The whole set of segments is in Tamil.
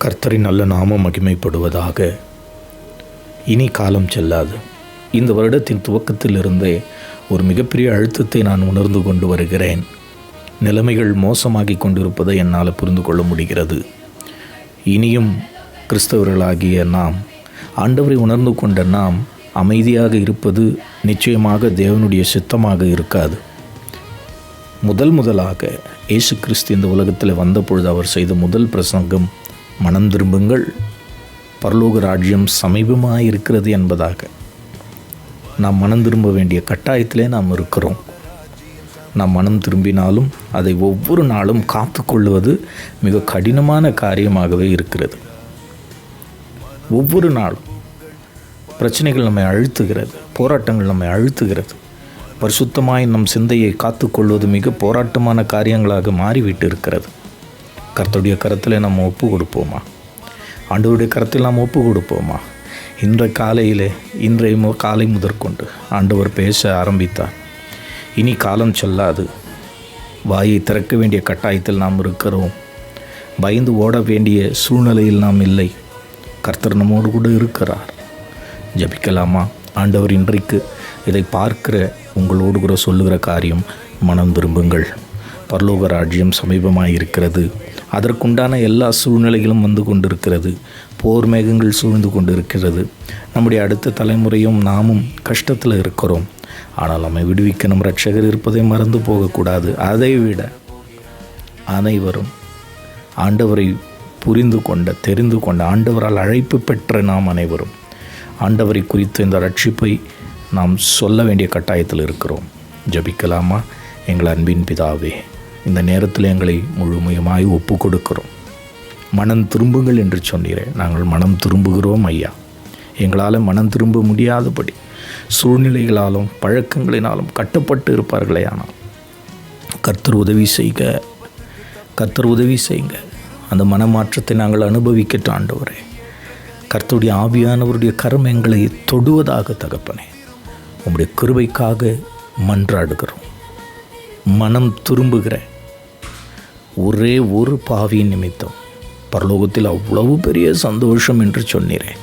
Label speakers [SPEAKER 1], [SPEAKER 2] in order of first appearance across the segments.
[SPEAKER 1] கர்த்தரின் நல்ல நாமம் மகிமைப்படுவதாக. இனி காலம் செல்லாது. இந்த வருடத்தின் துவக்கத்திலிருந்தே ஒரு மிகப்பெரிய அழுத்தத்தை நான் உணர்ந்து கொண்டு வருகிறேன். நிலைமைகள் மோசமாகி கொண்டிருப்பதை என்னால் புரிந்து கொள்ள முடிகிறது. இனியும் கிறிஸ்தவர்களாகிய நாம், ஆண்டவரை உணர்ந்து கொண்ட நாம் அமைதியாக இருப்பது நிச்சயமாக தேவனுடைய சித்தமாக இருக்காது. முதலாக இயேசு கிறிஸ்து இந்த உலகத்தில் வந்தபொழுது அவர் செய்த முதல் பிரசங்கம், மனம் திரும்புங்கள், பரலோக ராஜ்யம் சமீபமாக இருக்கிறது என்பதாக. நாம் மனம் திரும்ப வேண்டிய கட்டாயத்திலே நாம் இருக்கிறோம். நாம் மனம் திரும்பினாலும் அதை ஒவ்வொரு நாளும் காத்து கொள்வது மிக கடினமான காரியமாகவே இருக்கிறது. ஒவ்வொரு நாளும் பிரச்சனைகள் நம்மை அழுத்துகிறது, போராட்டங்கள் நம்மை அழுத்துகிறது. பரிசுத்தமாய் நம் சிந்தையை காத்து கொள்வது மிக போராட்டமான காரியங்களாக மாறிவிட்டு இருக்கிறது. கர்த்தருடைய கரத்தில் நாம் ஒப்பு கொடுப்போமா? ஆண்டவருடைய கரத்தில் நாம் ஒப்பு கொடுப்போமா? இன்றைய காலை முதற்கொண்டு ஆண்டவர் பேச ஆரம்பித்தார். இனி காலம் செல்லாது. வாயை திறக்க வேண்டிய கட்டாயத்தில் நாம் இருக்கிறோம். பயந்து ஓட வேண்டிய சூழ்நிலையில் நாம் இல்லை. கர்த்தர் நம்மோடு கூட இருக்கிறார். ஜபிக்கலாமா? ஆண்டவர் இன்றைக்கு இதை பார்க்கிற உங்களோடு கூட சொல்லுகிற காரியம், மனம் திரும்புங்கள், பரலோக ராஜ்யம் சமீபமாக இருக்கிறது. அதற்குண்டான எல்லா சூழ்நிலைகளும் வந்து கொண்டிருக்கிறது. போர் மேகங்கள் சூழ்ந்து கொண்டிருக்கிறது. நம்முடைய அடுத்த தலைமுறையும் நாமும் கஷ்டத்தில் இருக்கிறோம். ஆனால் நம்மை விடுவிக்க நம் இரட்சகர் இருப்பதை மறந்து போகக்கூடாது. அதைவிட அனைவரும் ஆண்டவரை புரிந்து கொண்ட, தெரிந்து கொண்ட, ஆண்டவரால் அழைப்பு பெற்ற நாம் அனைவரும் ஆண்டவரை குறித்த இந்த ரட்சிப்பை நாம் சொல்ல வேண்டிய கட்டாயத்தில் இருக்கிறோம். ஜபிக்கலாமா? எங்கள் அன்பின் பிதாவே, இந்த நேரத்தில் எங்களை முழுமையுமாய் ஒப்பு கொடுக்கிறோம். மனம் திரும்புங்கள் என்று சொன்னீரேன். நாங்கள் மனம் திரும்புகிறோம் ஐயா. எங்களால் மனம் திரும்ப முடியாதபடி சூழ்நிலைகளாலும் பழக்கங்களினாலும் கட்டப்பட்டு இருப்பார்களே, ஆனால் கர்த்தர் உதவி செய்யுங்க. அந்த மனமாற்றத்தை நாங்கள் அனுபவிக்கட்டும் ஆண்டவரே. கர்த்தருடைய ஆவியானவருடைய கரம் எங்களை தொடுவதாக தகப்பனே, உம்முடைய கிருபைக்காக மன்றாடுகிறோம். மனம் திரும்புகிற ஒரே ஒரு பாவியின் நிமித்தம் பரலோகத்தில் அவ்வளவு பெரிய சந்தோஷம் என்று சொன்னீரேன்.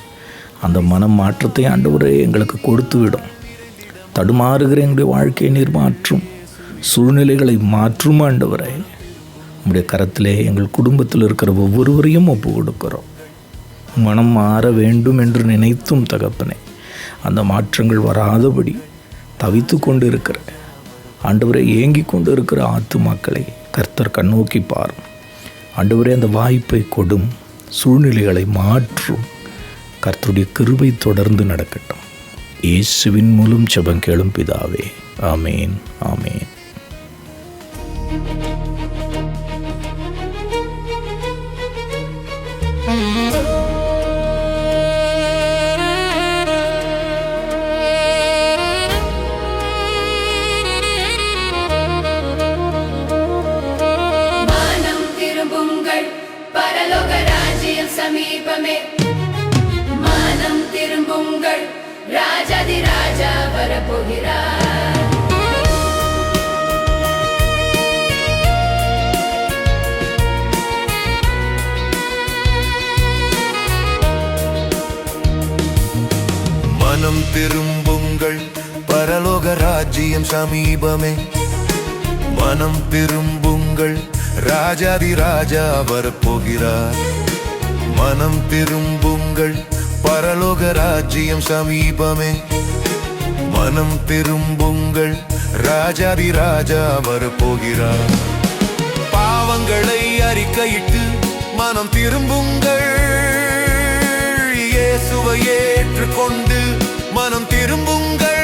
[SPEAKER 1] அந்த மனம் மாற்றத்தை ஆண்டவரே எங்களுக்கு கொடுத்து விடும். தடுமாறுகிற எங்களுடைய வாழ்க்கையை நீர் மாற்றும், சூழ்நிலைகளை மாற்றும் ஆண்டவரே. உம்முடைய கரத்திலே எங்கள் குடும்பத்தில் இருக்கிற ஒவ்வொருவரையும் ஒப்பு கொடுக்கிறோம். மனம் மாற வேண்டும் என்று நினைத்தும் தகப்பனே, அந்த மாற்றங்கள் வராதபடி தவித்து கொண்டு இருக்கிற ஆண்டவரை, ஏங்கி கொண்டு இருக்கிற ஆத்துமாக்களை கர்த்தர் கண்ணோக்கி பாரும். ஆண்டவரே, அந்த வாய்ப்பை கொடும், சூழ்நிலைகளை மாற்றும். கர்த்தருடைய கிருபை தொடர்ந்து நடக்கட்டும். இயேசுவின் மூலம் ஜெபம் கேளும் பிதாவே. ஆமேன், ஆமேன்.
[SPEAKER 2] பரலோக ராஜ்யம் சமீபமே, மனம் திரும்புங்கள், ராஜாதி ராஜா வரப்போகிறார்.
[SPEAKER 3] மனம் திரும்புங்கள், பரலோக ராஜ்யம் சமீபமே. மனம் திரும்புங்கள், ராஜாதி ராஜா வரப்போகிறார். மனம் திரும்புங்கள், பரலோக ராஜ்யம் சமீபமே. மனம் திரும்புங்கள், ராஜாதி ராஜா வரப்போகிறார். பாவங்களை அறிக்கையிட்டு மனம் திரும்புங்கள், இயேசுவை ஏற்றுக்கொண்டு மனம் திரும்புங்கள்.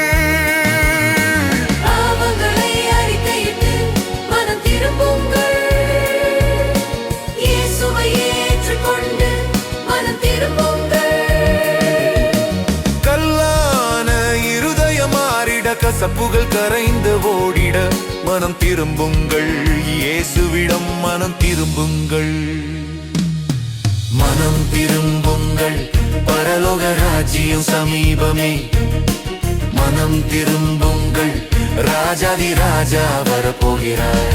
[SPEAKER 3] கசப்புகள் கரைந்து ஓடிட மனம் திரும்புங்கள், இயேசுவிடம் மனம் திரும்புங்கள். மனம் திரும்புங்கள், பரலோக ராஜ்யம் சமீபமே. மனம் திரும்புங்கள், ராஜாதி ராஜா வரப்போகிறார்.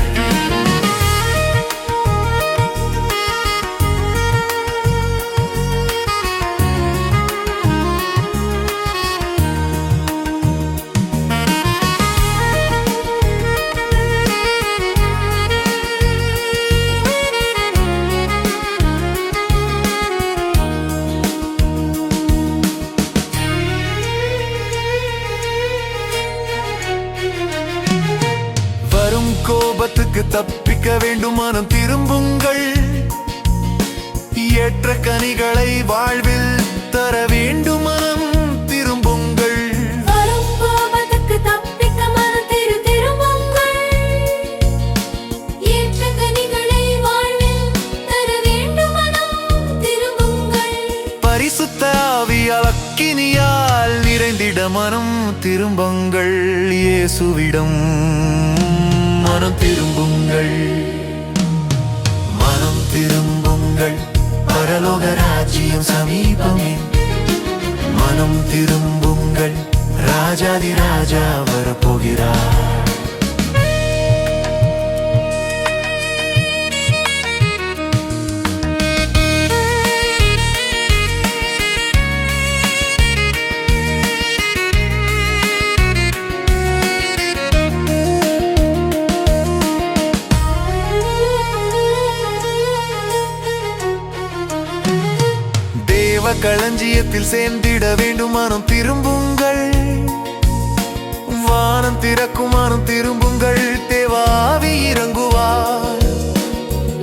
[SPEAKER 3] புசிக்க வேண்டும் மனம் திரும்புங்கள் ஏற்ற கனிகளை வாழ்வில் தர வேண்டும் மனம் திரும்புங்கள்
[SPEAKER 2] வரும் கோபத்துக்கு தப்பிக்க மனம் திரும்புங்கள் ஏற்ற கனிகளை வாழ்வில் தர வேண்டும் மனம் திரும்புங்கள்
[SPEAKER 3] பரிசுத்த ஆவியால் அக்கினியால் நிறைந்திட மனம் திரும்புங்கள் இயேசுவிடம் மனம் திரும்புங்கள் மனம் திரும்புங்கள் பரலோக ராஜ்யம் சமீபமே மனம் திரும்புங்கள் ராஜாதி ராஜா வரப்போகிறார் களஞ்சியத்தில் சேர்ந்திட வேண்டும் மனம் திரும்புங்கள் வானம் திறக்கும் மனம் திரும்புங்கள் தேவாவி இறங்குவார்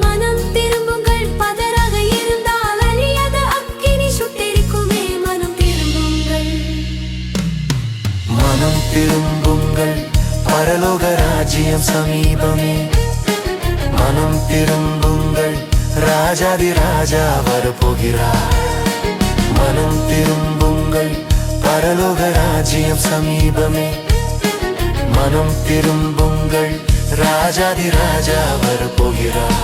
[SPEAKER 2] மனம் திரும்புங்கள் பதராக இருந்தால் அழியாத அக்கினி சுட்டெரிக்குமே மனம் திரும்புங்கள்
[SPEAKER 3] மனம் திரும்புங்கள் பரலோக ராஜ்யம் சமீபமே மனம் திரும்புங்கள் ராஜாதி ராஜா வரப்போகிறார் மனம் திரும்புங்கள் பரலோக ராஜ்யம் சமீபமே மனம் திரும்புங்கள் ராஜாதி ராஜா வரப்போகிறார்